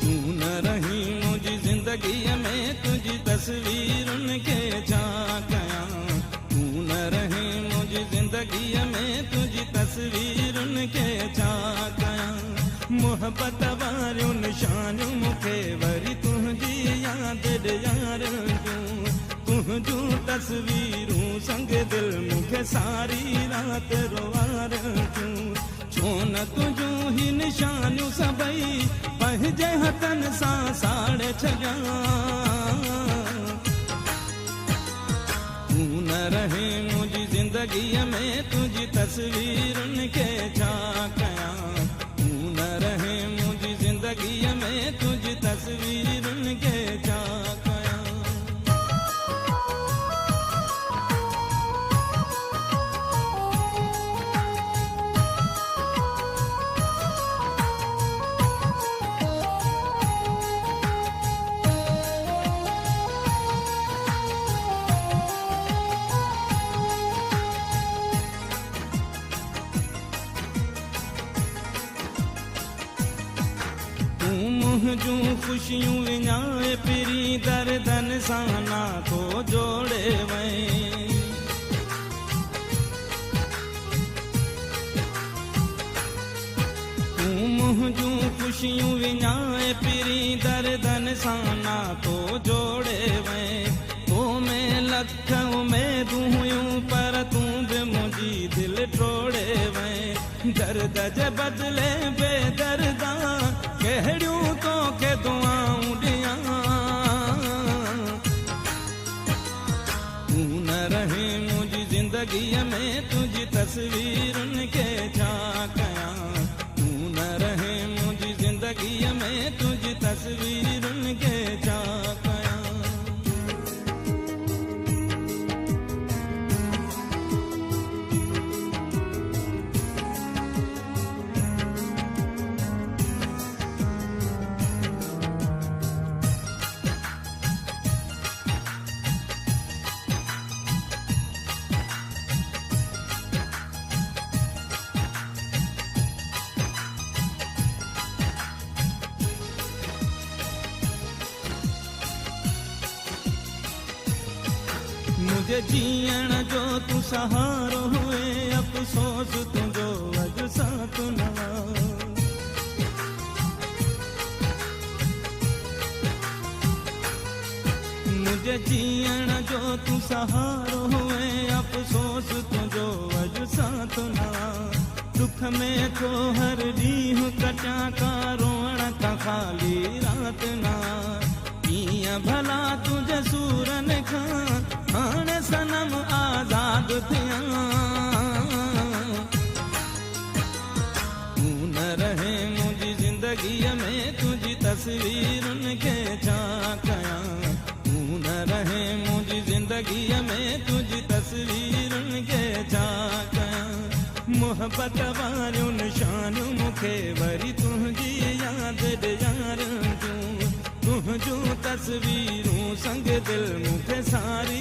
तू न रही मुझी जिंदगीअ में तुझी तस्वीरुन खे छा कयां। तू न रही मुझी जिंदगीअ में तुझी तस्वीरुन खे छा कयां। मोहब्बत वारियूं निशानियूं मूंखे वरी तुंहिंजी यादि ॾियारियूं। तुंहिंजूं तस्वीरूं संग दिल मूंखे सारी राति रोआरियूं। छो न तुंहिंजूं ही निशानियूं सभई पंहिंजे हथनि सां साड़े छॾियां। तू न रहे मुंहिंजी ज़िंदगीअ में तुंहिंजी तस्वीरुनि खे छा कयां। तू न रहे मुंहिंजी ज़िंदगीअ में तुंहिंजी तस्वीरुनि खे छा कयां। मुंहिंजूं ख़ुशियूं विञाए पिरी दर्दन सां नातो जोड़े वई। तूं मुंहिंजूं ख़ुशियूं विञाए पिरी दर्दन सां नातो जोड़े वई। तो में लख उमेदूं हुयूं पर तूं बि मुंहिंजी दिलि टोड़े वई। दर्द जे बदिले बेदर्दा कहिड़ियूं तोखे दुआऊं ॾियां। तू न रहे मुंहिंजी ज़िंदगीअ में तुंहिंजी तस्वीरुनि खे छा कयां। तू न रहे मुंहिंजी ज़िंदगीअ में तुंहिंजी तस्वीरुनि खे छा कयां। मुझे जीअण जो तू सहारो हुए अफ़सोस तुंहिंजो अॼु साथ न। मुझे जीअण जो तू सहारो हुए अफ़सोस तुंहिंजो अॼु साथ न। दुख में को हर ॾींहुं कटियां का रोअण का ख़ाली राति न। कीअं भला तुंहिंजे सूरनि खां हाणे सनम आज़ाद थियां। तू न रहे मुंहिंजी ज़िंदगीअ में तुंहिंजी तस्वीरुनि खे छा कयां। तू न रहे मुंहिंजी ज़िंदगीअ में तुंहिंजी तस्वीरुनि खे छा कयां। मोहब्बत वारियूं निशानियूं मूंखे वरी तुंहिंजी यादि ॾियारियूं। तुंहिंजूं तस्वीरूं संग दिल मूंखे सारी